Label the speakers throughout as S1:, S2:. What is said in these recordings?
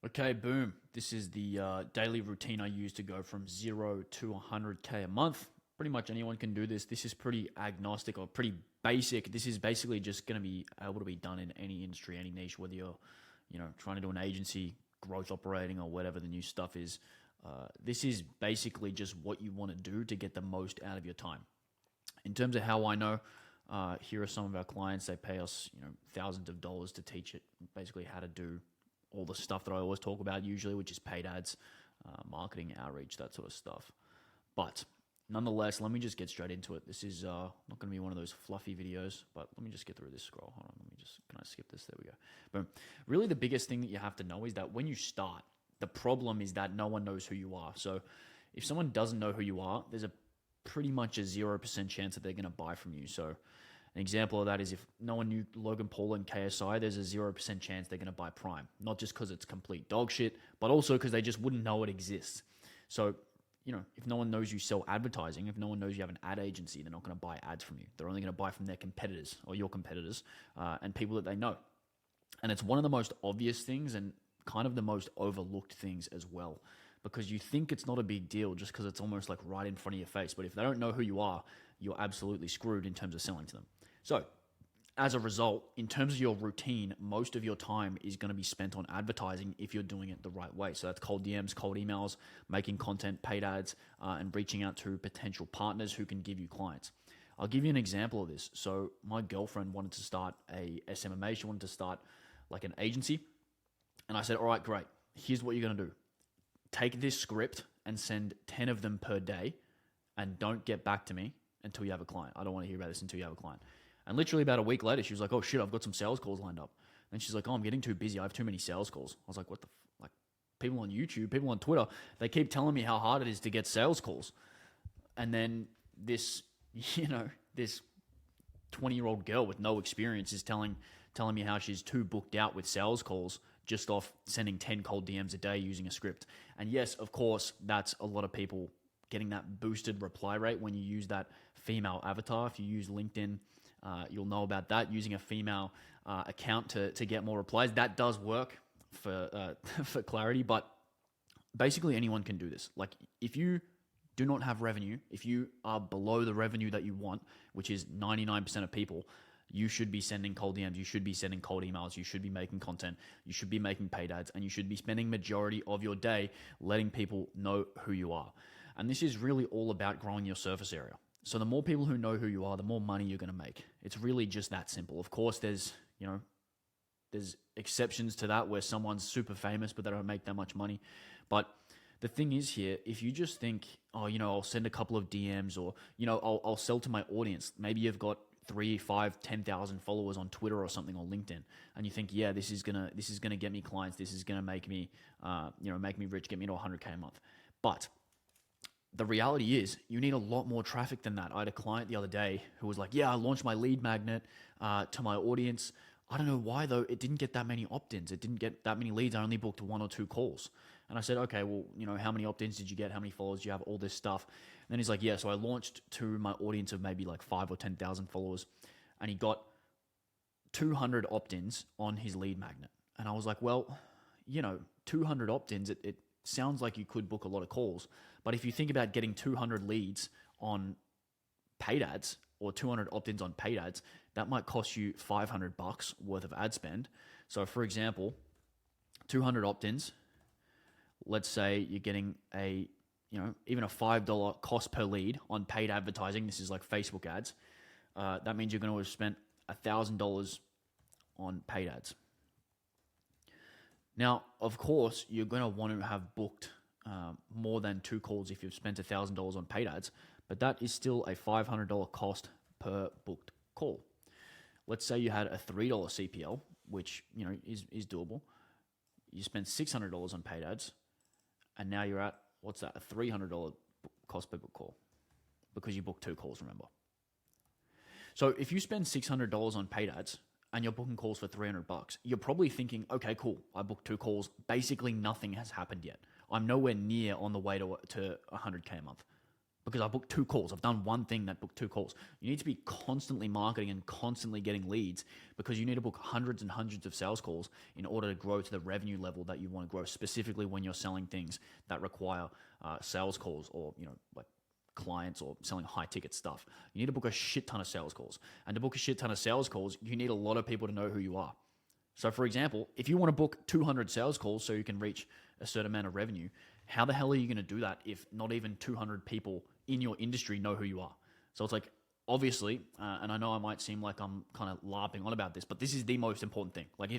S1: Okay, boom. This is the daily routine I use to go from 0 to 100K a month. Pretty much anyone can do this. This is pretty agnostic or pretty basic. This is basically just going to be able to be done in any industry, any niche, whether you're, trying to do an agency, growth operating, or whatever the new stuff is. This is basically just what you want to do to get the most out of your time. In terms of how I know, here are some of our clients. They pay us, thousands of dollars to teach it, basically how to do all the stuff that I always talk about usually, which is paid ads, marketing, outreach, that sort of stuff. But nonetheless, let me just get straight into it. This is not going to be one of those fluffy videos, but let me just get through this scroll. Hold on, can I skip this? There we go. Boom. Really, the biggest thing that you have to know is that when you start, the problem is that no one knows who you are. So if someone doesn't know who you are, there's a pretty much a 0% chance that they're going to buy from you. So an example of that is if no one knew Logan Paul and KSI, there's a 0% chance they're going to buy Prime. Not just because it's complete dog shit, but also because they just wouldn't know it exists. So, if no one knows you sell advertising, if no one knows you have an ad agency, they're not going to buy ads from you. They're only going to buy from their competitors or your competitors and people that they know. And it's one of the most obvious things and kind of the most overlooked things as well, because you think it's not a big deal just because it's almost like right in front of your face. But if they don't know who you are, you're absolutely screwed in terms of selling to them. So, as a result, in terms of your routine, most of your time is going to be spent on advertising if you're doing it the right way. So that's cold DMs, cold emails, making content, paid ads, and reaching out to potential partners who can give you clients. I'll give you an example of this. So my girlfriend wanted to start a SMMA. She wanted to start like an agency. And I said, all right, great. Here's what you're going to do. Take this script and send 10 of them per day and don't get back to me until you have a client. I don't want to hear about this until you have a client. And literally about a week later, she was like, oh shit, I've got some sales calls lined up. And she's like, oh, I'm getting too busy. I have too many sales calls. I was like, what the like people on YouTube, people on Twitter, they keep telling me how hard it is to get sales calls. And then this, this 20-year-old girl with no experience is telling me how she's too booked out with sales calls just off sending 10 cold DMs a day using a script. And yes, of course, that's a lot of people getting that boosted reply rate when you use that female avatar. If you use LinkedIn, you'll know about that, using a female account to get more replies. That does work for for clarity, but basically anyone can do this. Like if you do not have revenue, if you are below the revenue that you want, which is 99% of people, you should be sending cold DMs, you should be sending cold emails, you should be making content, you should be making paid ads, and you should be spending majority of your day letting people know who you are. And this is really all about growing your surface area. So the more people who know who you are, the more money you're going to make. It's really just that simple. Of course, there's exceptions to that where someone's super famous but they don't make that much money. But the thing is here, if you just think, oh, I'll send a couple of DMs or, I'll sell to my audience. Maybe you've got 3, 5, 10,000 followers on Twitter or something or LinkedIn, and you think, yeah, this is gonna get me clients. This is gonna make me, make me rich, get me to 100K a month. But the reality is you need a lot more traffic than that. I had a client the other day who was like, yeah, I launched my lead magnet to my audience. I don't know why though, it didn't get that many opt-ins. It didn't get that many leads. I only booked 1 or 2 calls. And I said, okay, well, how many opt-ins did you get? How many followers do you have? All this stuff. And then he's like, yeah, so I launched to my audience of maybe like 5 or 10,000 followers, and he got 200 opt-ins on his lead magnet. And I was like, well, 200 opt-ins, it sounds like you could book a lot of calls. But if you think about getting 200 leads on paid ads or 200 opt-ins on paid ads, that might cost you $500 worth of ad spend. So for example, 200 opt-ins, let's say you're getting even a $5 cost per lead on paid advertising. This is like Facebook ads. That means you're going to have spent $1,000 on paid ads. Now, of course, you're going to want to have booked more than 2 calls if you've spent $1,000 on paid ads, but that is still a $500 cost per booked call. Let's say you had a $3 CPL, which is doable. You spent $600 on paid ads, and now you're at what's that? A $300 cost per book call because you booked 2 calls. Remember. So if you spend $600 on paid ads and you're booking calls for $300, you're probably thinking, okay, cool. I booked 2 calls. Basically, nothing has happened yet. I'm nowhere near on the way to 100K a month. because I booked 2 calls. I've done one thing that booked 2 calls. You need to be constantly marketing and constantly getting leads, because you need to book hundreds and hundreds of sales calls in order to grow to the revenue level that you want to grow, specifically when you're selling things that require sales calls, or, like clients, or selling high ticket stuff. You need to book a shit ton of sales calls. And to book a shit ton of sales calls, you need a lot of people to know who you are. So for example, if you want to book 200 sales calls so you can reach a certain amount of revenue, how the hell are you going to do that if not even 200 people in your industry know who you are? So it's like, obviously, and I know I might seem like I'm kind of larping on about this, but this is the most important thing. Like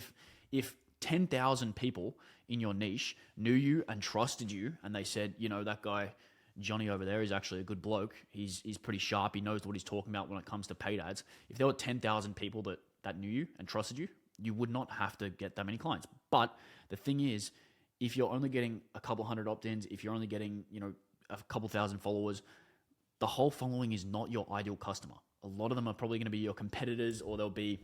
S1: if 10,000 people in your niche knew you and trusted you, and they said, that guy Johnny over there is actually a good bloke. He's pretty sharp. He knows what he's talking about when it comes to paid ads. If there were 10,000 people that knew you and trusted you, you would not have to get that many clients. But the thing is, if you're only getting a couple hundred opt-ins, if you're only getting, a couple thousand followers, the whole following is not your ideal customer. A lot of them are probably going to be your competitors, or they'll be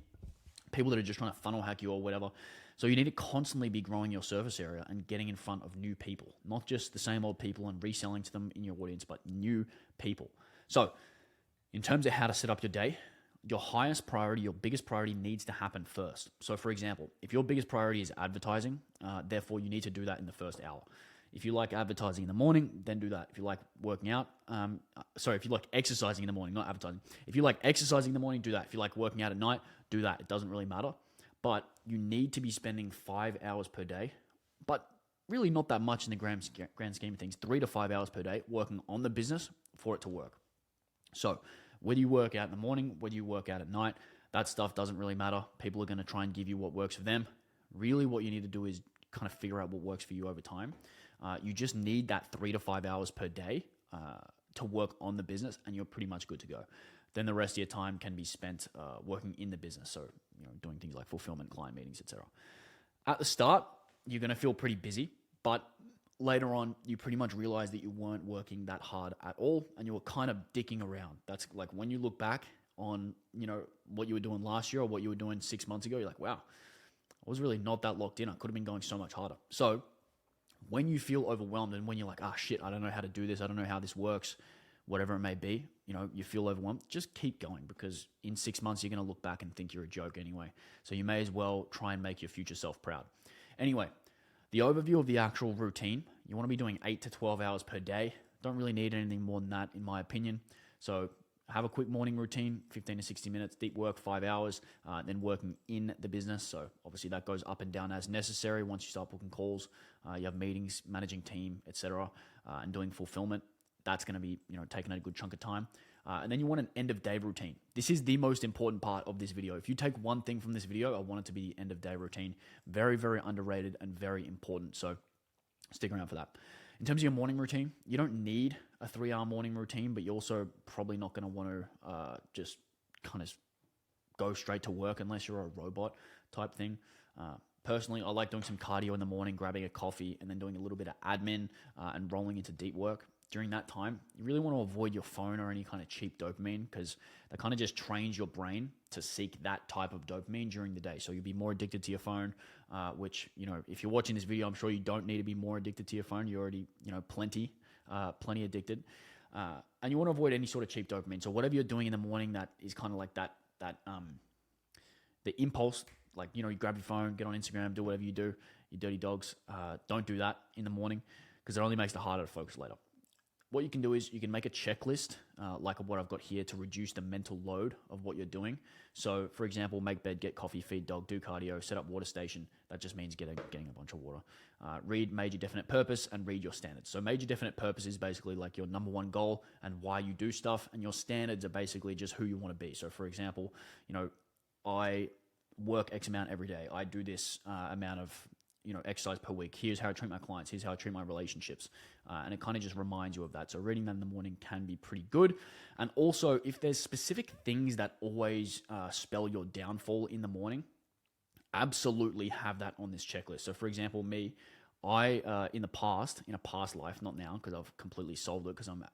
S1: people that are just trying to funnel hack you or whatever. So you need to constantly be growing your surface area and getting in front of new people, not just the same old people and reselling to them in your audience, but new people. So in terms of how to set up your day, your highest priority, your biggest priority needs to happen first. So for example, if your biggest priority is advertising, therefore you need to do that in the first hour. If you like advertising in the morning, then do that. If you like working out, if you like exercising in the morning, not advertising. If you like exercising in the morning, do that. If you like working out at night, do that. It doesn't really matter. But you need to be spending 5 hours per day, but really not that much in the grand scheme of things, 3 to 5 hours per day working on the business for it to work. So whether you work out in the morning, whether you work out at night, that stuff doesn't really matter. People are going to try and give you what works for them. Really what you need to do is kind of figure out what works for you over time. You just need that 3 to 5 hours per day to work on the business, and you're pretty much good to go. Then the rest of your time can be spent working in the business. So, doing things like fulfillment, client meetings, etc. At the start, you're going to feel pretty busy, but later on, you pretty much realize that you weren't working that hard at all, and you were kind of dicking around. That's like when you look back on, what you were doing last year or what you were doing 6 months ago, you're like, wow, I was really not that locked in. I could have been going so much harder. So when you feel overwhelmed and when you're like, shit, I don't know how to do this, I don't know how this works, whatever it may be, you feel overwhelmed, just keep going, because in 6 months, you're going to look back and think you're a joke anyway. So you may as well try and make your future self proud. Anyway, the overview of the actual routine, you want to be doing 8 to 12 hours per day. Don't really need anything more than that, in my opinion. So have a quick morning routine, 15 to 60 minutes, deep work, 5 hours, then working in the business. So obviously that goes up and down as necessary. Once you start booking calls, you have meetings, managing team, etc., and doing fulfillment. That's going to be, taking a good chunk of time. And then you want an end of day routine. This is the most important part of this video. If you take one thing from this video, I want it to be the end of day routine. Very, very underrated and very important. So stick around for that. In terms of your morning routine, you don't need a 3-hour morning routine, but you're also probably not going to want to just kind of go straight to work unless you're a robot type thing. Personally, I like doing some cardio in the morning, grabbing a coffee, and then doing a little bit of admin and rolling into deep work. During that time, you really want to avoid your phone or any kind of cheap dopamine, because that kind of just trains your brain to seek that type of dopamine during the day. So you'll be more addicted to your phone, which, if you're watching this video, I'm sure you don't need to be more addicted to your phone. You're already, plenty addicted. And you want to avoid any sort of cheap dopamine. So whatever you're doing in the morning that is kind of like that the impulse, like, you grab your phone, get on Instagram, do whatever you do, you dirty dogs. Don't do that in the morning, because it only makes it harder to focus later. What you can do is you can make a checklist like what I've got here to reduce the mental load of what you're doing. So, for example, make bed, get coffee, feed dog, do cardio, set up water station. That just means getting a bunch of water. Read major definite purpose and read your standards. So major definite purpose is basically like your number one goal and why you do stuff, and your standards are basically just who you want to be. So, for example, I work X amount every day. I do this amount of exercise per week. Here's how I treat my clients. Here's how I treat my relationships. And it kind of just reminds you of that. So reading that in the morning can be pretty good. And also, if there's specific things that always spell your downfall in the morning, absolutely have that on this checklist. So for example, me, I, in a past life, not now, because I've completely solved it, because I'm,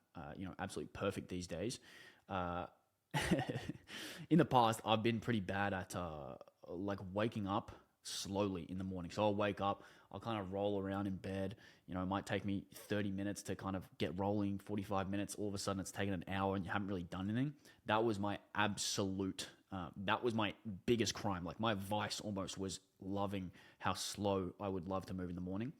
S1: absolutely perfect these days. In the past, I've been pretty bad at, like waking up slowly in the morning. So I'll wake up, I'll kind of roll around in bed. You know, it might take me 30 minutes to kind of get rolling, 45 minutes. All of a sudden, it's taken an hour and you haven't really done anything. That was my absolute, that was my biggest crime. Like my vice almost was loving how slow I would love to move in the morning.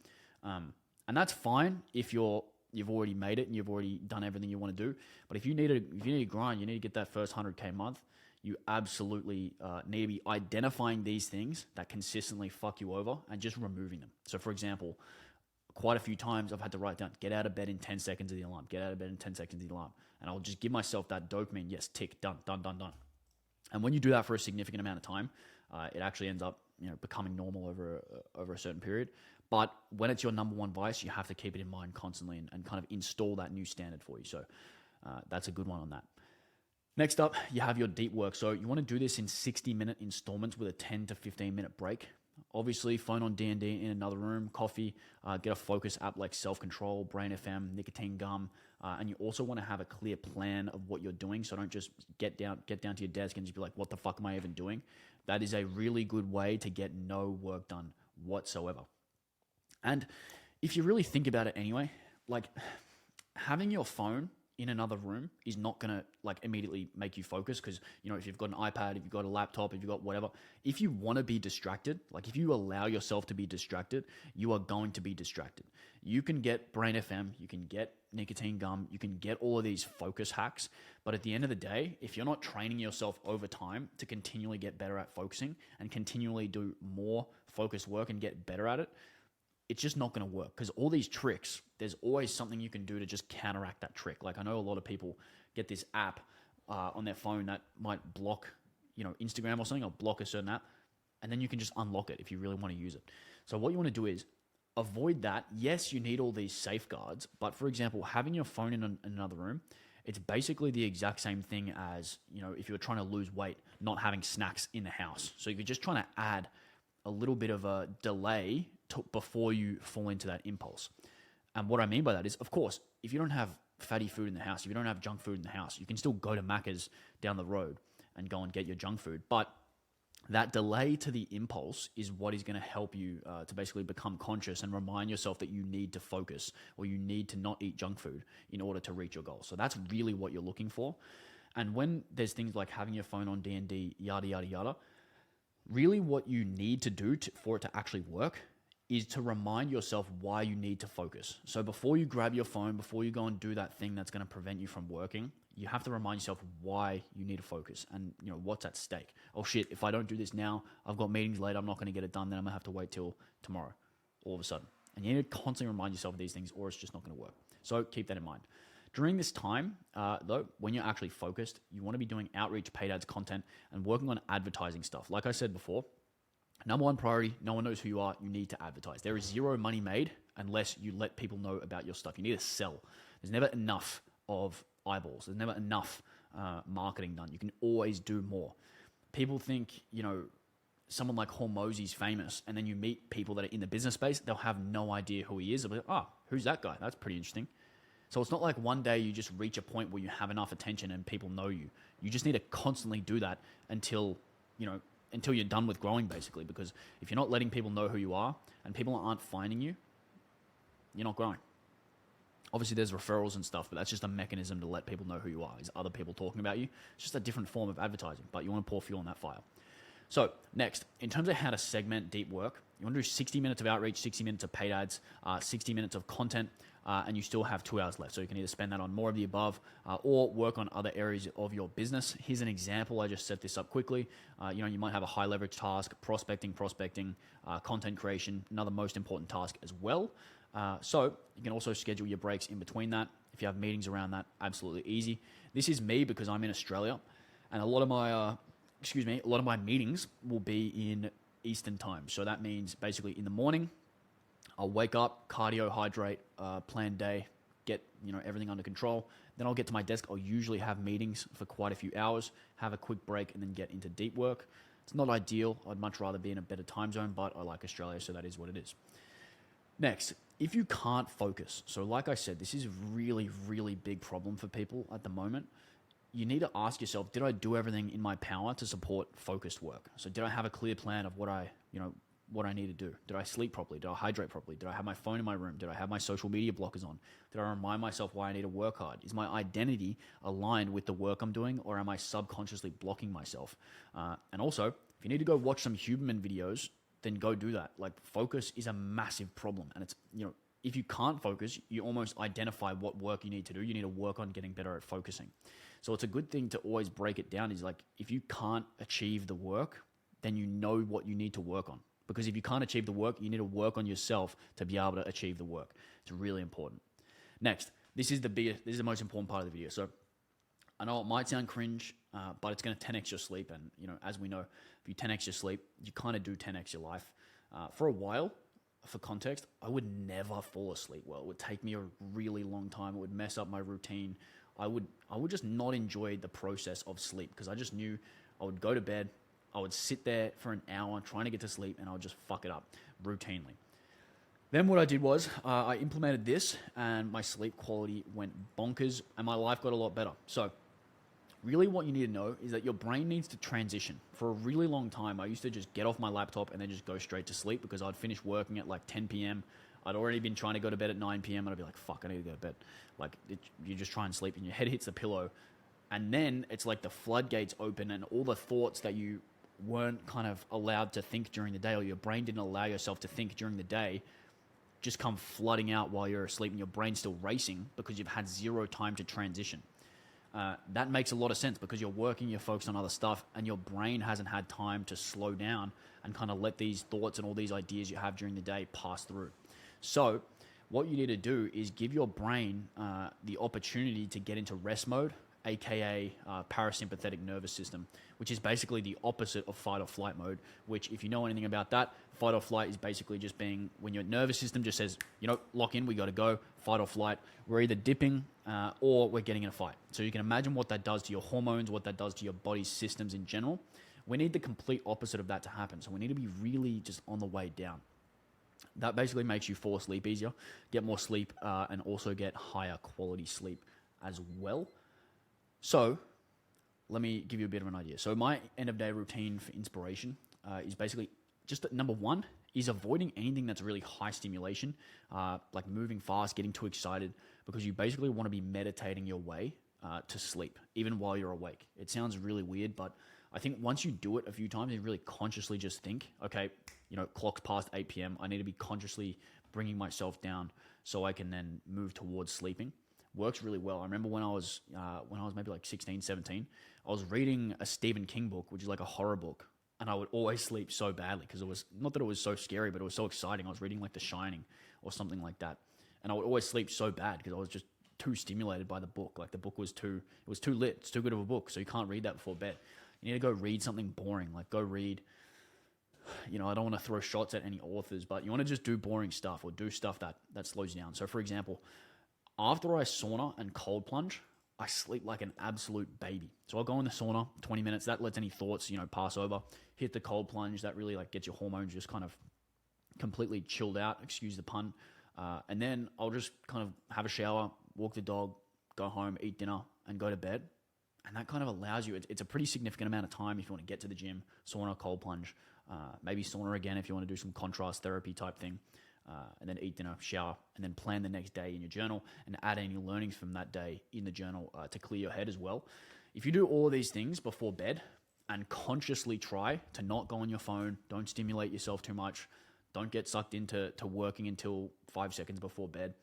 S1: And that's fine if you've already made it and you've already done everything you want to do. But if you need to grind, you need to get that first 100K month. You absolutely need to be identifying these things that consistently fuck you over and just removing them. So, for example, quite a few times I've had to write down, get out of bed in 10 seconds of the alarm, get out of bed in 10 seconds of the alarm. And I'll just give myself that dopamine, yes, tick, done. And when you do that for a significant amount of time, it actually ends up becoming normal over a certain period. But when it's your number one vice, you have to keep it in mind constantly and kind of install that new standard for you. So that's a good one on that. Next up, you have your deep work. So you want to do this in 60-minute installments with a 10 to 15-minute break. Obviously, phone on D&D in another room, coffee, get a focus app like Self-Control, Brain FM, Nicotine Gum, and you also want to have a clear plan of what you're doing. So don't just get down to your desk and just be like, what the fuck am I even doing? That is a really good way to get no work done whatsoever. And if you really think about it anyway, like having your phone in another room is not going to like immediately make you focus because, if you've got an iPad, if you've got a laptop, if you've got whatever, if you want to be distracted, like if you allow yourself to be distracted, you are going to be distracted. You can get Brain FM, you can get Nicotine Gum, you can get all of these focus hacks. But at the end of the day, if you're not training yourself over time to continually get better at focusing and continually do more focused work and get better at it, it's just not going to work because all these tricks, there's always something you can do to just counteract that trick. Like I know a lot of people get this app on their phone that might block, Instagram or something, or block a certain app, and then you can just unlock it if you really want to use it. So what you want to do is avoid that. Yes, you need all these safeguards, but for example, having your phone in another room, it's basically the exact same thing as, if you're trying to lose weight, not having snacks in the house. So if you're just trying to add a little bit of a delay before you fall into that impulse. And what I mean by that is, of course, if you don't have fatty food in the house, if you don't have junk food in the house, you can still go to Macca's down the road and go and get your junk food. But that delay to the impulse is what is going to help you to basically become conscious and remind yourself that you need to focus or you need to not eat junk food in order to reach your goal. So that's really what you're looking for. And when there's things like having your phone on D&D, yada, yada, yada, really what you need to do for it to actually work is to remind yourself why you need to focus. So before you grab your phone, before you go and do that thing that's going to prevent you from working, you have to remind yourself why you need to focus and what's at stake. Oh shit, if I don't do this now, I've got meetings later, I'm not going to get it done, then I'm going to have to wait till tomorrow all of a sudden. And you need to constantly remind yourself of these things or it's just not going to work. So keep that in mind. During this time, though, when you're actually focused, you want to be doing outreach, paid ads, content, and working on advertising stuff. Like I said before, number one priority, no one knows who you are, you need to advertise. There is zero money made unless you let people know about your stuff. You need to sell. There's never enough of eyeballs. There's never enough marketing done. You can always do more. People think, someone like Hormozi's famous, and then you meet people that are in the business space, they'll have no idea who he is. They'll be like, who's that guy? That's pretty interesting. So it's not like one day you just reach a point where you have enough attention and people know you. You just need to constantly do that until you're done with growing, basically. Because if you're not letting people know who you are and people aren't finding you, you're not growing. Obviously, there's referrals and stuff, but that's just a mechanism to let people know who you are. Is other people talking about you? It's just a different form of advertising, but you want to pour fuel on that fire. So next, in terms of how to segment deep work, you want to do 60 minutes of outreach, 60 minutes of paid ads, 60 minutes of content, and you still have 2 hours left. So you can either spend that on more of the above or work on other areas of your business. Here's an example. I just set this up quickly. You might have a high leverage task, prospecting, content creation, another most important task as well. So you can also schedule your breaks in between that. If you have meetings around that, absolutely easy. This is me because I'm in Australia, and a lot of my meetings will be in Eastern time. So that means basically in the morning, I'll wake up, cardio, hydrate, plan day, get everything under control. Then I'll get to my desk. I'll usually have meetings for quite a few hours, have a quick break, and then get into deep work. It's not ideal. I'd much rather be in a better time zone, but I like Australia, so that is what it is. Next, if you can't focus, so like I said, this is a really, really big problem for people at the moment. You need to ask yourself, did I do everything in my power to support focused work? So did I have a clear plan of what I what I need to do? Did I sleep properly? Did I hydrate properly? Did I have my phone in my room? Did I have my social media blockers on? Did I remind myself why I need to work hard? Is my identity aligned with the work I'm doing, or am I subconsciously blocking myself? And also, if you need to go watch some Huberman videos, then go do that. Like, focus is a massive problem. And it's, if you can't focus, you almost identify what work you need to do. You need to work on getting better at focusing. So it's a good thing to always break it down, is like, if you can't achieve the work, then you know what you need to work on. Because if you can't achieve the work, you need to work on yourself to be able to achieve the work. It's really important. Next, this is the most important part of the video. So I know it might sound cringe, but it's going to 10x your sleep. And, as we know, if you 10x your sleep, you kind of do 10x your life. For a while, for context, I would never fall asleep well. It would take me a really long time. It would mess up my routine. I would just not enjoy the process of sleep, because I just knew I would go to bed, I would sit there for an hour trying to get to sleep, and I would just fuck it up routinely. Then what I did was I implemented this, and my sleep quality went bonkers, and my life got a lot better. So really what you need to know is that your brain needs to transition. For a really long time, I used to just get off my laptop and then just go straight to sleep, because I'd finish working at like 10 p.m. I'd already been trying to go to bed at 9 p.m. and I'd be like, fuck, I need to go to bed. Like, you just try and sleep and your head hits the pillow. And then it's like the floodgates open, and all the thoughts that you weren't kind of allowed to think during the day, or your brain didn't allow yourself to think during the day, just come flooding out while you're asleep, and your brain's still racing because you've had zero time to transition. That makes a lot of sense, because you're working, you're focused on other stuff, and your brain hasn't had time to slow down and kind of let these thoughts and all these ideas you have during the day pass through. So what you need to do is give your brain the opportunity to get into rest mode, aka parasympathetic nervous system, which is basically the opposite of fight or flight mode, which, if you know anything about that, fight or flight is basically just being when your nervous system just says, lock in, we got to go. Fight or flight, we're either dipping or we're getting in a fight. So you can imagine what that does to your hormones, what that does to your body's systems in general. We need the complete opposite of that to happen. So we need to be really just on the way down. That basically makes you fall asleep easier, get more sleep, and also get higher quality sleep as well. So let me give you a bit of an idea. So my end of day routine for inspiration is basically just number one is avoiding anything that's really high stimulation, like moving fast, getting too excited, because you basically want to be meditating your way to sleep, even while you're awake. It sounds really weird, but I think once you do it a few times, you really consciously just think, okay, clock's past 8 p.m. I need to be consciously bringing myself down so I can then move towards sleeping. Works really well. I remember when I was maybe like 16, 17, I was reading a Stephen King book, which is like a horror book. And I would always sleep so badly, because it was not that it was so scary, but it was so exciting. I was reading like The Shining or something like that. And I would always sleep so bad because I was just too stimulated by the book. Like, the book was too lit. It's too good of a book. So you can't read that before bed. You need to go read something boring. Like, go read, I don't want to throw shots at any authors, but you want to just do boring stuff, or do stuff that slows you down. So for example, after I sauna and cold plunge, I sleep like an absolute baby. So I'll go in the sauna, 20 minutes. That lets any thoughts, pass over. Hit the cold plunge. That really gets your hormones just kind of completely chilled out, excuse the pun. And then I'll just kind of have a shower, walk the dog, go home, eat dinner, and go to bed. And that kind of allows you, it's a pretty significant amount of time if you want to get to the gym, sauna, cold plunge, maybe sauna again if you want to do some contrast therapy type thing. And then eat dinner, shower, and then plan the next day in your journal, and add any learnings from that day in the journal to clear your head as well. If you do all of these things before bed and consciously try to not go on your phone, don't stimulate yourself too much, don't get sucked into working until 5 seconds before bed,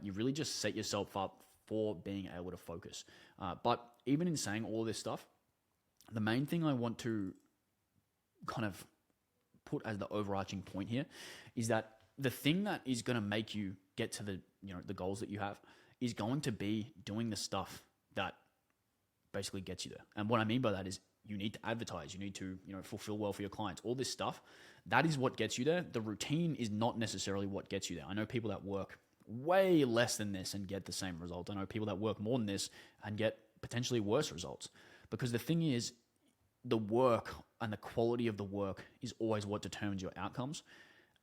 S1: you really just set yourself up for being able to focus. But even in saying all this stuff, the main thing I want to kind of put as the overarching point here is that the thing that is going to make you get to the goals that you have is going to be doing the stuff that basically gets you there. And what I mean by that is you need to advertise, you need to fulfill well for your clients. All this stuff, that is what gets you there. The routine is not necessarily what gets you there. I know people that work way less than this and get the same result. I know people that work more than this and get potentially worse results. Because the thing is, the work and the quality of the work is always what determines your outcomes.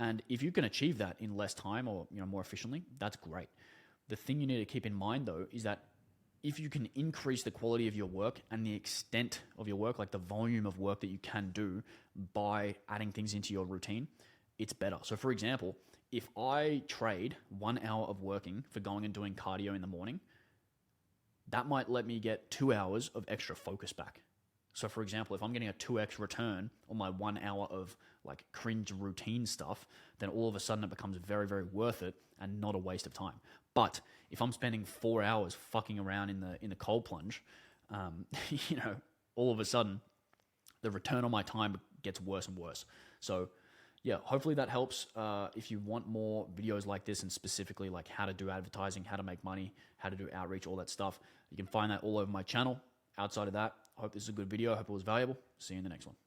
S1: And if you can achieve that in less time or more efficiently, that's great. The thing you need to keep in mind, though, is that if you can increase the quality of your work and the extent of your work, like the volume of work that you can do by adding things into your routine, it's better. So, for example, if I trade 1 hour of working for going and doing cardio in the morning, that might let me get 2 hours of extra focus back. So, for example, if I'm getting a 2x return on my 1 hour of like cringe routine stuff, then all of a sudden it becomes very, very worth it and not a waste of time. But if I'm spending 4 hours fucking around in the cold plunge, you know, all of a sudden the return on my time gets worse and worse. So, yeah, hopefully that helps. If you want more videos like this, and specifically like how to do advertising, how to make money, how to do outreach, all that stuff, you can find that all over my channel. Outside of that, I hope this is a good video. I hope it was valuable. See you in the next one.